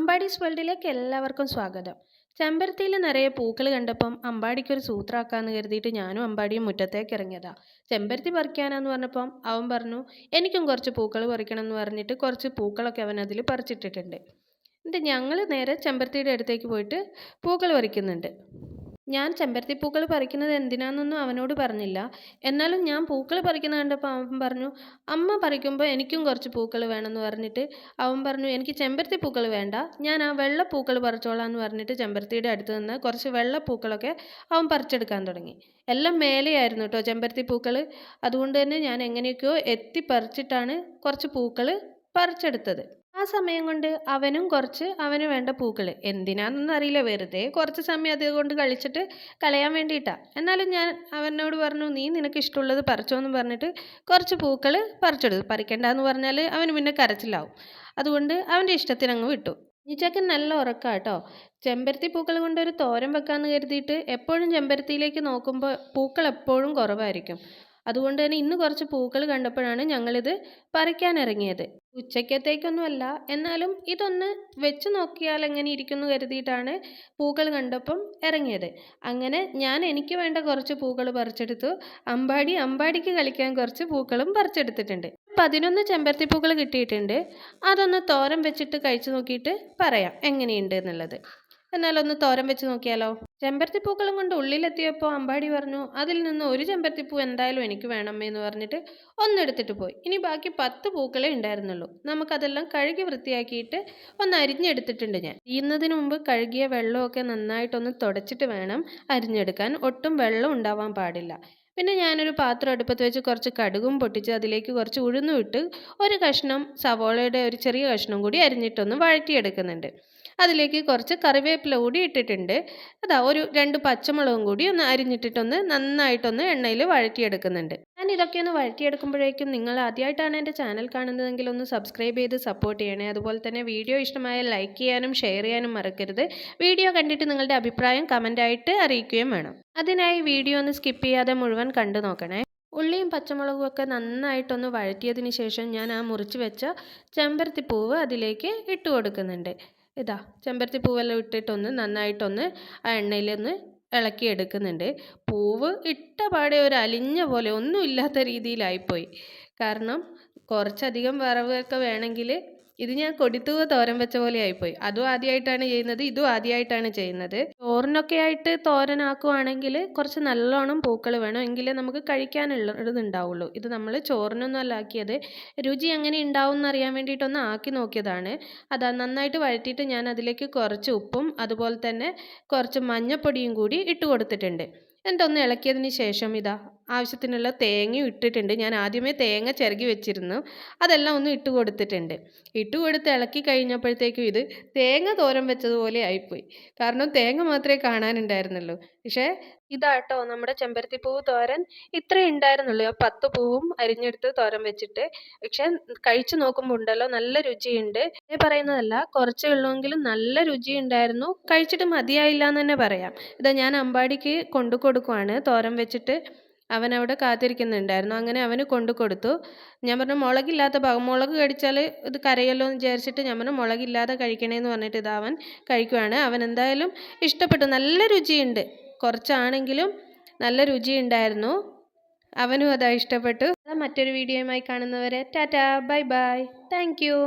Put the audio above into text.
അമ്പാടീസ് വേൾഡിലേക്ക് എല്ലാവർക്കും സ്വാഗതം. ചെമ്പരത്തിയിൽ നിറയെ പൂക്കൾ കണ്ടപ്പം അമ്പാടിക്കൊരു സൂത്രാക്കാന്ന് കരുതിയിട്ട് ഞാനും അമ്പാടിയും മുറ്റത്തേക്ക് ഇറങ്ങിയതാ. ചെമ്പരത്തി പറിക്കാനാന്ന് പറഞ്ഞപ്പം അവൻ പറഞ്ഞു എനിക്കും കുറച്ച് പൂക്കൾ പറിക്കണം എന്ന് പറഞ്ഞിട്ട് കുറച്ച് പൂക്കളൊക്കെ അവൻ അതിൽ പറിച്ചിട്ടിട്ടുണ്ട്. എന്നിട്ട് ഞങ്ങൾ നേരെ ചെമ്പരത്തിയുടെ അടുത്തേക്ക് പോയിട്ട് പൂക്കൾ പറിക്കുന്നുണ്ട്. ഞാൻ ചെമ്പരത്തിപ്പൂക്കൾ പറിക്കുന്നത് എന്തിനാണെന്നൊന്നും അവനോട് പറഞ്ഞില്ല. എന്നാലും ഞാൻ പൂക്കൾ പറിക്കുന്നത് കണ്ടപ്പോൾ അവൻ പറഞ്ഞു അമ്മ പറിക്കുമ്പോൾ എനിക്കും കുറച്ച് പൂക്കൾ വേണമെന്ന് പറഞ്ഞിട്ട് അവൻ പറഞ്ഞു എനിക്ക് ചെമ്പരത്തിപ്പൂക്കൾ വേണ്ട, ഞാൻ ആ വെള്ളപ്പൂക്കൾ പറിച്ചോളാം എന്ന് പറഞ്ഞിട്ട് ചെമ്പരത്തിയുടെ അടുത്ത് നിന്ന് കുറച്ച് വെള്ളപ്പൂക്കളൊക്കെ അവൻ പറിച്ചെടുക്കാൻ തുടങ്ങി. എല്ലാം മേലെയായിരുന്നു കേട്ടോ ചെമ്പരത്തിപ്പൂക്കൾ. അതുകൊണ്ട് തന്നെ ഞാൻ എങ്ങനെയൊക്കെയോ എത്തി പറിച്ചിട്ടാണ് കുറച്ച് പൂക്കൾ പറിച്ചെടുത്തത്. ആ സമയം കൊണ്ട് അവനും കുറച്ച് അവന് വേണ്ട പൂക്കൾ, എന്തിനാണെന്നൊന്നും അറിയില്ല, വെറുതെ കുറച്ച് സമയം അതുകൊണ്ട് കളിച്ചിട്ട് കളയാൻ വേണ്ടിയിട്ടാ. എന്നാലും ഞാൻ അവനോട് പറഞ്ഞു നീ നിനക്ക് ഇഷ്ടമുള്ളത് പറിച്ചോന്ന് പറഞ്ഞിട്ട് കുറച്ച് പൂക്കൾ പറിച്ചെടുത്തു. പറിക്കണ്ടെന്ന് പറഞ്ഞാൽ അവന് പിന്നെ കരച്ചിലാവും. അതുകൊണ്ട് അവൻ്റെ ഇഷ്ടത്തിന് അങ്ങ് വിട്ടു. ഈ ചെക്കൻ നല്ല ഉറക്കാ കേട്ടോ. ചെമ്പരത്തി പൂക്കൾ കൊണ്ട് ഒരു തോരൻ വെക്കാമെന്ന് കരുതിയിട്ട് എപ്പോഴും ചെമ്പരത്തിയിലേക്ക് നോക്കുമ്പോൾ പൂക്കൾ എപ്പോഴും കുറവായിരിക്കും. അതുകൊണ്ട് തന്നെ ഇന്ന് കുറച്ച് പൂക്കൾ കണ്ടപ്പോഴാണ് ഞങ്ങളിത് പറിക്കാൻ ഇറങ്ങിയത്. ഉച്ചക്കത്തേക്കൊന്നുമല്ല, എന്നാലും ഇതൊന്ന് വെച്ച് നോക്കിയാൽ എങ്ങനെ ഇരിക്കുന്നു കരുതിയിട്ടാണ് പൂക്കൾ കണ്ടപ്പം ഇറങ്ങിയത്. അങ്ങനെ ഞാൻ എനിക്ക് വേണ്ട കുറച്ച് പൂക്കൾ പറിച്ചെടുത്തു. അമ്പാടിക്ക് കളിക്കാൻ കുറച്ച് പൂക്കളും പറിച്ചെടുത്തിട്ടുണ്ട്. 11 ചെമ്പരത്തിപ്പൂക്കൾ കിട്ടിയിട്ടുണ്ട്. അതൊന്ന് തോരൻ വെച്ചിട്ട് കഴിച്ചു നോക്കിയിട്ട് പറയാം എങ്ങനെയുണ്ട് എന്നുള്ളത്. എന്നാലൊന്ന് തോരൻ വെച്ച് നോക്കിയാലോ. ചെമ്പരത്തിപ്പൂക്കളും കൊണ്ട് ഉള്ളിലെത്തിയപ്പോൾ അമ്പാടി പറഞ്ഞു അതിൽ നിന്ന് ഒരു ചെമ്പരത്തിപ്പൂ എന്തായാലും എനിക്ക് വേണമേ എന്ന് പറഞ്ഞിട്ട് ഒന്നെടുത്തിട്ട് പോയി. ഇനി ബാക്കി 10 പൂക്കളേ ഉണ്ടായിരുന്നുള്ളൂ. നമുക്കതെല്ലാം കഴുകി വൃത്തിയാക്കിയിട്ട് ഒന്ന് അരിഞ്ഞെടുത്തിട്ടുണ്ട് ഞാൻ. ചെയ്യുന്നതിന് മുമ്പ് കഴുകിയ വെള്ളമൊക്കെ നന്നായിട്ടൊന്ന് തുടച്ചിട്ട് വേണം അരിഞ്ഞെടുക്കാൻ. ഒട്ടും വെള്ളം ഉണ്ടാവാൻ പാടില്ല. പിന്നെ ഞാനൊരു പാത്രം അടുപ്പത്ത് വെച്ച് കുറച്ച് കടുകും പൊട്ടിച്ച് അതിലേക്ക് കുറച്ച് ഉഴുന്നും ഇട്ട് ഒരു കഷ്ണം സവോളയുടെ ഒരു ചെറിയ കഷ്ണം കൂടി അരിഞ്ഞിട്ടൊന്ന് വഴറ്റിയെടുക്കുന്നുണ്ട്. അതിലേക്ക് കുറച്ച് കറിവേപ്പില കൂടി ഇട്ടിട്ടുണ്ട്. ഒരു 2 പച്ചമുളകും കൂടി ഒന്ന് അരിഞ്ഞിട്ടിട്ടൊന്ന് നന്നായിട്ടൊന്ന് എണ്ണയിൽ വഴറ്റിയെടുക്കുന്നുണ്ട്. ഞാൻ ഇതൊക്കെ ഒന്ന് വഴറ്റിയെടുക്കുമ്പോഴേക്കും നിങ്ങൾ ആദ്യമായിട്ടാണ് എൻ്റെ ചാനൽ കാണുന്നതെങ്കിൽ ഒന്ന് സബ്സ്ക്രൈബ് ചെയ്ത് സപ്പോർട്ട് ചെയ്യണേ. അതുപോലെ തന്നെ വീഡിയോ ഇഷ്ടമായാൽ ലൈക്ക് ചെയ്യാനും ഷെയർ ചെയ്യാനും മറക്കരുത്. വീഡിയോ കണ്ടിട്ട് നിങ്ങളുടെ അഭിപ്രായം കമൻ്റായിട്ട് അറിയിക്കുകയും വേണം. അതിനായി വീഡിയോ ഒന്ന് സ്കിപ്പ് ചെയ്യാതെ മുഴുവൻ കണ്ടു നോക്കണേ. ഉള്ളിയും പച്ചമുളകും ഒക്കെ നന്നായിട്ടൊന്ന് വഴറ്റിയതിന് ശേഷം ഞാൻ ആ മുറിച്ച് വെച്ച ചെമ്പരത്തിപ്പൂവ് അതിലേക്ക് ഇട്ട് കൊടുക്കുന്നുണ്ട്. ചെമ്പരത്തിപ്പൂവെല്ലാം ഇട്ടിട്ടൊന്ന് നന്നായിട്ടൊന്ന് ആ എണ്ണയിലൊന്ന് ഇളക്കി എടുക്കുന്നുണ്ട്. പൂവ് ഇട്ട പാടെ ഒരു അലിഞ്ഞ പോലെ ഒന്നുമില്ലാത്ത രീതിയിലായിപ്പോയി. കാരണം കുറച്ചധികം വറവൊക്കെ വേണമെങ്കിൽ ഇത് ഞാൻ കൊടിത്തൂവ തോരൻ വെച്ച പോലെ ആയിപ്പോയി. അതും ആദ്യമായിട്ടാണ് ചെയ്യുന്നത്, ഇതും ആദ്യമായിട്ടാണ് ചെയ്യുന്നത്. ചോറിനൊക്കെ ആയിട്ട് തോരനാക്കുവാണെങ്കിൽ കുറച്ച് നല്ലോണം പൂക്കൾ വേണം, എങ്കിലേ നമുക്ക് കഴിക്കാനുള്ളത് ഉണ്ടാവുള്ളൂ. ഇത് നമ്മൾ ചോറിനൊന്നും അല്ല ആക്കിയത്. രുചി എങ്ങനെ ഉണ്ടാവും എന്നറിയാൻ വേണ്ടിയിട്ടൊന്ന് ആക്കി നോക്കിയതാണ്. നന്നായിട്ട് വഴറ്റിയിട്ട് ഞാൻ അതിലേക്ക് കുറച്ച് ഉപ്പും അതുപോലെ തന്നെ കുറച്ച് മഞ്ഞൾപ്പൊടിയും കൂടി ഇട്ട് കൊടുത്തിട്ടുണ്ട്. എന്നിട്ടൊന്ന് ഇളക്കിയതിന് ശേഷം ആവശ്യത്തിനുള്ള തേങ്ങയും ഇട്ടിട്ടുണ്ട്. ഞാൻ ആദ്യമേ തേങ്ങ ചിരകി വെച്ചിരുന്നു, അതെല്ലാം ഒന്ന് ഇട്ട് കൊടുത്തിട്ടുണ്ട്. ഇട്ട് കൊടുത്ത് ഇളക്കി കഴിഞ്ഞപ്പോഴത്തേക്കും ഇത് തേങ്ങ തോരൻ വെച്ചതുപോലെ ആയിപ്പോയി. കാരണം തേങ്ങ മാത്രമേ കാണാനുണ്ടായിരുന്നുള്ളൂ. പക്ഷേ ഇതാട്ടോ നമ്മുടെ ചെമ്പരത്തിപ്പൂവ് തോരൻ. ഇത്രേ ഉണ്ടായിരുന്നുള്ളൂ. ആ 10 പൂവും അരിഞ്ഞെടുത്ത് തോരൻ വെച്ചിട്ട്. പക്ഷെ കഴിച്ചു നോക്കുമ്പോൾ ഉണ്ടല്ലോ നല്ല രുചിയുണ്ട്. പറയുന്നതല്ല, കുറച്ചേ ഉള്ളൂവെങ്കിലും നല്ല രുചിയുണ്ടായിരുന്നു. കഴിച്ചിട്ട് മതിയായില്ല എന്ന് തന്നെ പറയാം. ഞാൻ അമ്പാടിക്ക് കൊണ്ടു കൊടുക്കുവാണ്. തോരൻ വെച്ചിട്ട് അവൻ അവിടെ കാത്തിരിക്കുന്നുണ്ടായിരുന്നു. അങ്ങനെ അവന് കൊണ്ടു കൊടുത്തു. ഞാൻ പറഞ്ഞു മുളകില്ലാത്ത മുളക് കടിച്ചാൽ ഇത് കരയല്ലോ എന്ന് വിചാരിച്ചിട്ട് ഞാൻ പറഞ്ഞു മുളകില്ലാതെ കഴിക്കണേന്ന് പറഞ്ഞിട്ട് അവൻ കഴിക്കുവാണ്. അവൻ എന്തായാലും ഇഷ്ടപ്പെട്ടു. നല്ല രുചിയുണ്ട്. കുറച്ചാണെങ്കിലും നല്ല രുചിയുണ്ടായിരുന്നു. അവനും ഇഷ്ടപ്പെട്ടു. മറ്റൊരു വീഡിയോയുമായി കാണുന്നവരെ Tata, bye bye, thank you.